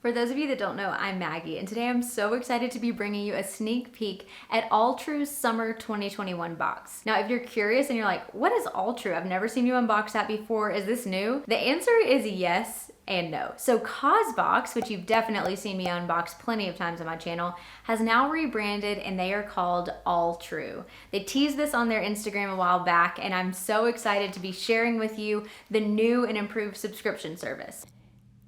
For those of you that don't know, I'm Maggie, and today I'm so excited to be bringing you a sneak peek at Alltrue's Summer 2021 box. Now, if you're curious and you're like, what is Alltrue? I've never seen you unbox that before. Is this new? The answer is yes and no. So Causebox, which you've definitely seen me unbox plenty of times on my channel, has now rebranded and they are called Alltrue. They teased this on their Instagram a while back, and I'm so excited to be sharing with you the new and improved subscription service.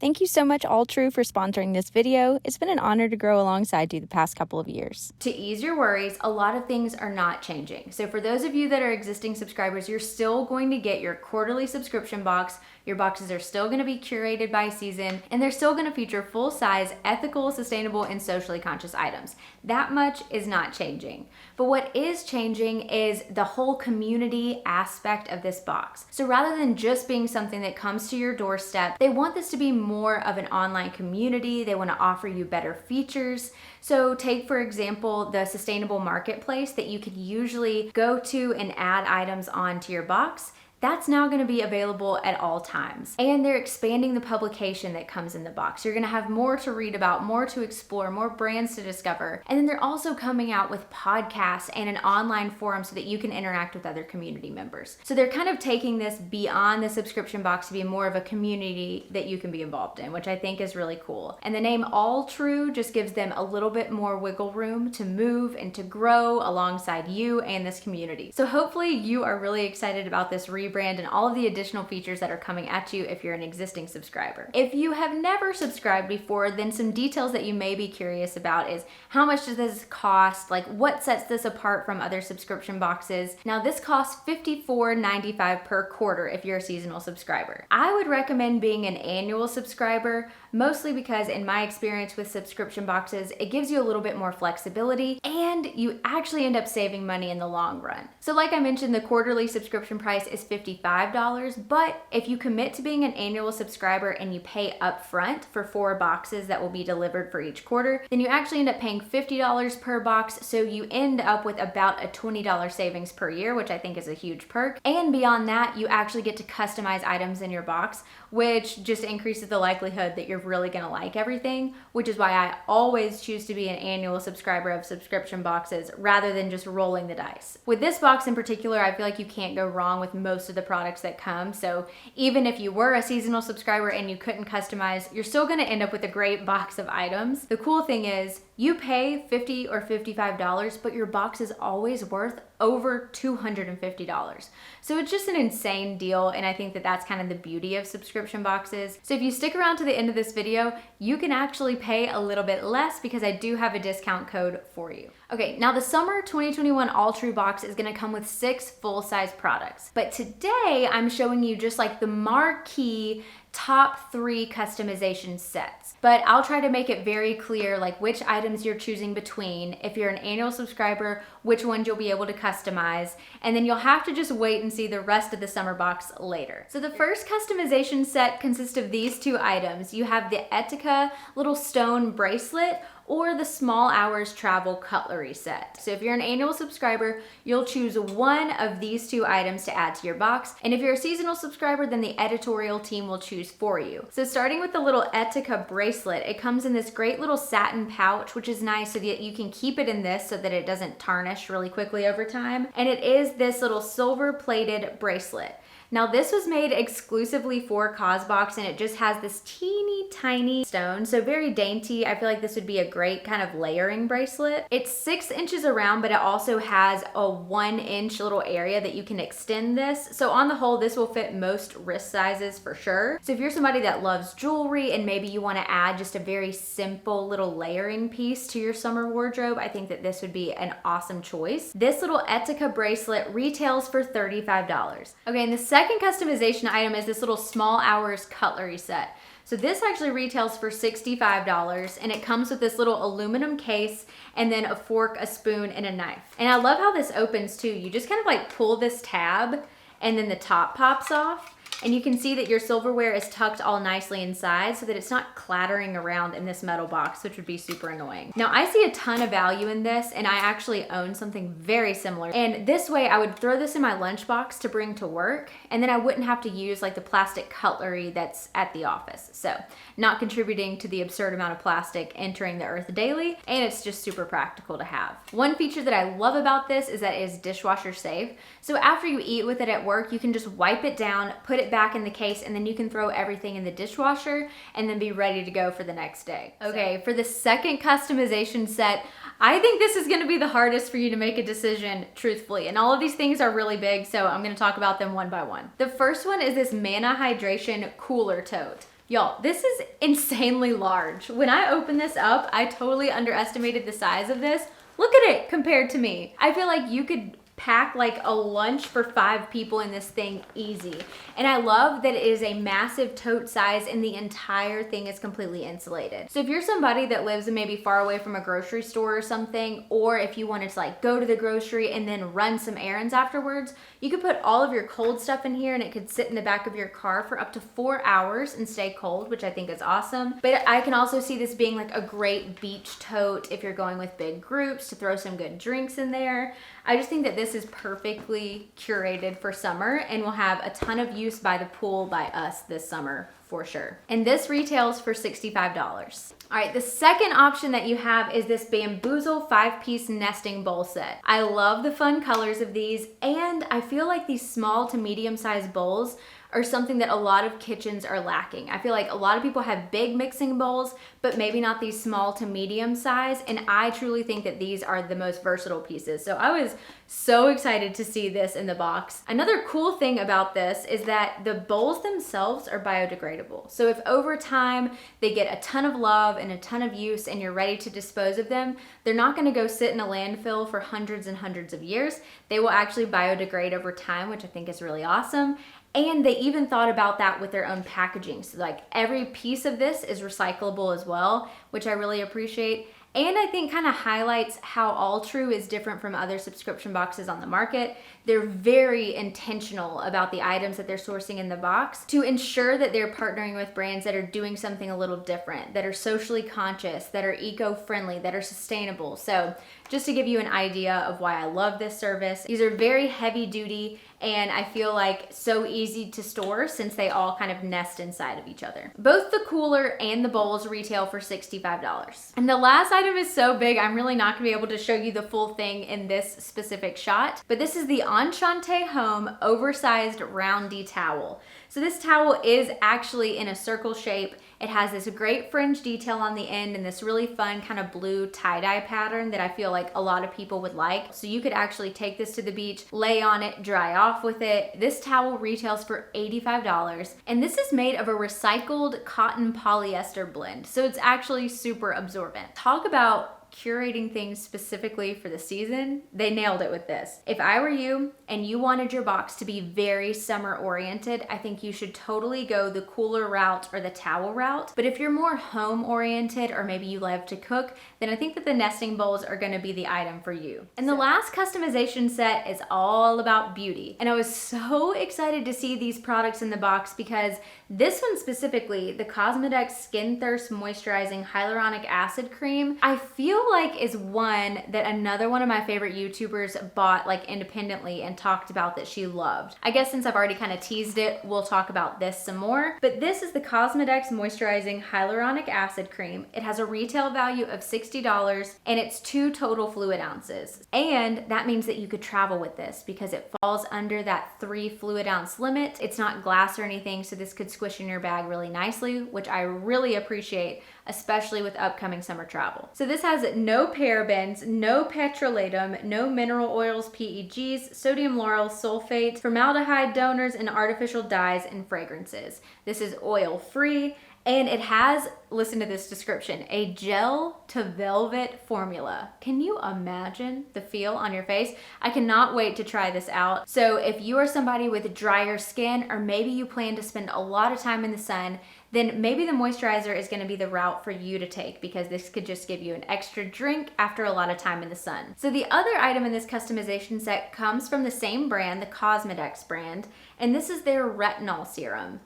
Thank you so much, Alltrue, for sponsoring this video. It's been an honor to grow alongside you the past couple of years. To ease your worries, a lot of things are not changing. So for those of you that are existing subscribers, you're still going to get your quarterly subscription box. Your boxes are still going to be curated by season, and they're still going to feature full-size, ethical, sustainable, and socially conscious items. That much is not changing. But what is changing is the whole community aspect of this box. So rather than just being something that comes to your doorstep, they want this to be more of an online community. They want to offer you better features. So take, for example, the sustainable marketplace that you could usually go to and add items onto your box. That's now going to be available at all times. And they're expanding the publication that comes in the box. You're going to have more to read about, more to explore, more brands to discover. And then they're also coming out with podcasts and an online forum so that you can interact with other community members. So they're kind of taking this beyond the subscription box to be more of a community that you can be involved in, which I think is really cool. And the name Alltrue just gives them a little bit more wiggle room to move and to grow alongside you and this community. So hopefully you are really excited about this rebrand and all of the additional features that are coming at you if you're an existing subscriber. If you have never subscribed before, then some details that you may be curious about is how much does this cost? Like, what sets this apart from other subscription boxes? Now, this costs $54.95 per quarter if you're a seasonal subscriber. I would recommend being an annual subscriber, mostly because in my experience with subscription boxes, it gives you a little bit more flexibility and you actually end up saving money in the long run. So like I mentioned, the quarterly subscription price is $55, but if you commit to being an annual subscriber and you pay upfront for 4 boxes that will be delivered for each quarter, then you actually end up paying $50 per box, so you end up with about a $20 savings per year, which I think is a huge perk. And beyond that, you actually get to customize items in your box, which just increases the likelihood that you're really gonna like everything, which is why I always choose to be an annual subscriber of subscription boxes rather than just rolling the dice. With this box in particular, I feel like you can't go wrong with most of the products that come. So even if you were a seasonal subscriber and you couldn't customize, you're still gonna end up with a great box of items. The cool thing is you pay $50 or $55, but your box is always worth over $250. So it's just an insane deal, and I think that that's kind of the beauty of subscription boxes. So if you stick around to the end of this video, you can actually pay a little bit less because I do have a discount code for you. Okay, now the Summer 2021 Alltrue box is gonna come with 6 full-size products. But today I'm showing you just like the marquee top 3 customization sets. But I'll try to make it very clear like which items you're choosing between. If you're an annual subscriber, which ones you'll be able to customize, and then you'll have to just wait and see the rest of the summer box later. So the first customization set consists of these 2 items. You have the Etika little stone bracelet or the Small Hours Travel Cutlery set. So if you're an annual subscriber, you'll choose one of these 2 items to add to your box. And if you're a seasonal subscriber, then the editorial team will choose for you. So starting with the little Etika bracelet, it comes in this great little satin pouch, which is nice so that you can keep it in this so that it doesn't tarnish really quickly over time. And it is this little silver plated bracelet. Now this was made exclusively for Causebox, and it just has this teeny tiny stone, so very dainty. I feel like this would be a great kind of layering bracelet. It's 6 inches around, but it also has a 1-inch little area that you can extend this. So on the whole, this will fit most wrist sizes for sure. So if you're somebody that loves jewelry and maybe you want to add just a very simple little layering piece to your summer wardrobe, I think that this would be an awesome choice. This little Etika bracelet retails for $35. Okay, and the second customization item is this little Small Hours Cutlery set. So this actually retails for $65, and it comes with this little aluminum case and then a fork, a spoon, and a knife. And I love how this opens too. You just kind of like pull this tab and then the top pops off. And you can see that your silverware is tucked all nicely inside so that it's not clattering around in this metal box, which would be super annoying. Now I see a ton of value in this, and I actually own something very similar. And this way I would throw this in my lunchbox to bring to work, and then I wouldn't have to use like the plastic cutlery that's at the office. So not contributing to the absurd amount of plastic entering the earth daily, and it's just super practical to have. One feature that I love about this is that it is dishwasher safe. So after you eat with it at work, you can just wipe it down, put it back in the case, and then you can throw everything in the dishwasher and then be ready to go for the next day. Okay, for the second customization set, I think this is gonna be the hardest for you to make a decision truthfully. And all of these things are really big, so I'm gonna talk about them one by one. The first one is this Mana Hydration Cooler Tote. Y'all, this is insanely large. When I opened this up, I totally underestimated the size of this. Look at it compared to me. I feel like you could pack like a lunch for 5 people in this thing easy. And I love that it is a massive tote size and the entire thing is completely insulated. So if you're somebody that lives maybe far away from a grocery store or something, or if you wanted to like go to the grocery and then run some errands afterwards, you could put all of your cold stuff in here and it could sit in the back of your car for up to 4 hours and stay cold, which I think is awesome. But I can also see this being like a great beach tote if you're going with big groups to throw some good drinks in there. I just think that this is perfectly curated for summer and will have a ton of use by the pool by us this summer for sure. And this retails for $65. All right, the second option that you have is this Bamboozle 5-piece nesting bowl set. I love the fun colors of these, and I feel like these small to medium-sized bowls are something that a lot of kitchens are lacking. I feel like a lot of people have big mixing bowls, but maybe not these small to medium size, and I truly think that these are the most versatile pieces. So I was so excited to see this in the box. Another cool thing about this is that the bowls themselves are biodegradable. So if over time they get a ton of love and a ton of use and you're ready to dispose of them, they're not gonna go sit in a landfill for hundreds and hundreds of years. They will actually biodegrade over time, which I think is really awesome. And they even thought about that with their own packaging. So like every piece of this is recyclable as well, which I really appreciate. And I think kind of highlights how Alltrue is different from other subscription boxes on the market. They're very intentional about the items that they're sourcing in the box to ensure that they're partnering with brands that are doing something a little different, that are socially conscious, that are eco-friendly, that are sustainable. So just to give you an idea of why I love this service, these are very heavy duty and I feel like so easy to store since they all kind of nest inside of each other. Both the cooler and the bowls retail for $65. And the last item is so big, I'm really not gonna be able to show you the full thing in this specific shot, but this is the Enchante Home oversized roundy towel. So this towel is actually in a circle shape. It has this great fringe detail on the end and this really fun kind of blue tie-dye pattern that I feel like a lot of people would like. So you could actually take this to the beach, lay on it, dry off with it. This towel retails for $85 and this is made of a recycled cotton polyester blend. So it's actually super absorbent. Talk about curating things specifically for the season, they nailed it with this. If I were you and you wanted your box to be very summer oriented, I think you should totally go the cooler route or the towel route. But if you're more home oriented or maybe you love to cook, then I think that the nesting bowls are gonna be the item for you. And the last customization set is all about beauty. And I was so excited to see these products in the box because this one specifically, the Causebox Skin Thirst Moisturizing Hyaluronic Acid Cream, I feel like is one that another one of my favorite YouTubers bought like independently and talked about that she loved. I guess since I've already kind of teased it, we'll talk about this some more. But this is the Causebox Moisturizing Hyaluronic Acid Cream. It has a retail value of $60 and it's 2 total fluid ounces. And that means that you could travel with this because it falls under that 3 fluid ounce limit. It's not glass or anything, so this could squish in your bag really nicely, which I really appreciate, especially with upcoming summer travel. So this has no parabens, no petrolatum, no mineral oils, PEGs, sodium lauryl sulfate, formaldehyde donors, and artificial dyes and fragrances. This is oil-free, and it has, listen to this description, a gel to velvet formula. Can you imagine the feel on your face? I cannot wait to try this out. So if you are somebody with drier skin, or maybe you plan to spend a lot of time in the sun, then maybe the moisturizer is gonna be the route for you to take, because this could just give you an extra drink after a lot of time in the sun. So the other item in this customization set comes from the same brand, the Causebox brand, and this is their retinol serum.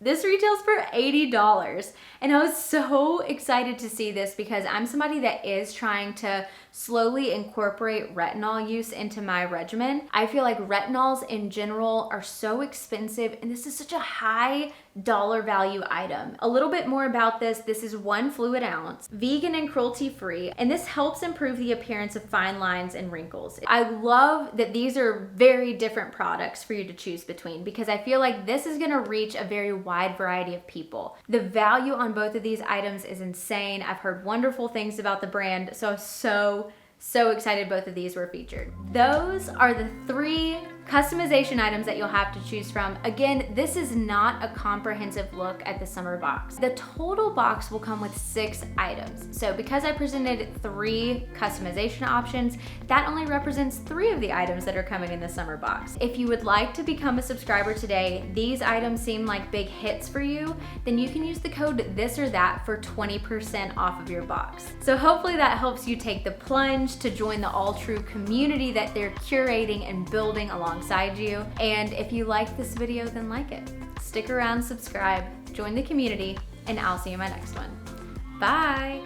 This retails for $80, and I was so excited to see this because I'm somebody that is trying to slowly incorporate retinol use into my regimen. I feel like retinols in general are so expensive, and this is such a high dollar value item. A little bit more about this. This is 1 fluid ounce, vegan and cruelty free, and this helps improve the appearance of fine lines and wrinkles. I love that these are very different products for you to choose between, because I feel like this is gonna reach a very wide variety of people. The value on both of these items is insane. I've heard wonderful things about the brand, so so excited both of these were featured. Those are the 3 customization items that you'll have to choose from. Again, this is not a comprehensive look at the summer box. The total box will come with 6 items. So because I presented 3 customization options, that only represents 3 of the items that are coming in the summer box. If you would like to become a subscriber today, these items seem like big hits for you, then you can use the code this or that for 20% off of your box. So hopefully that helps you take the plunge to join the Alltrue community that they're curating and building alongside you. And if you like this video, then like it. Stick around, subscribe, join the community, and I'll see you in my next one. Bye.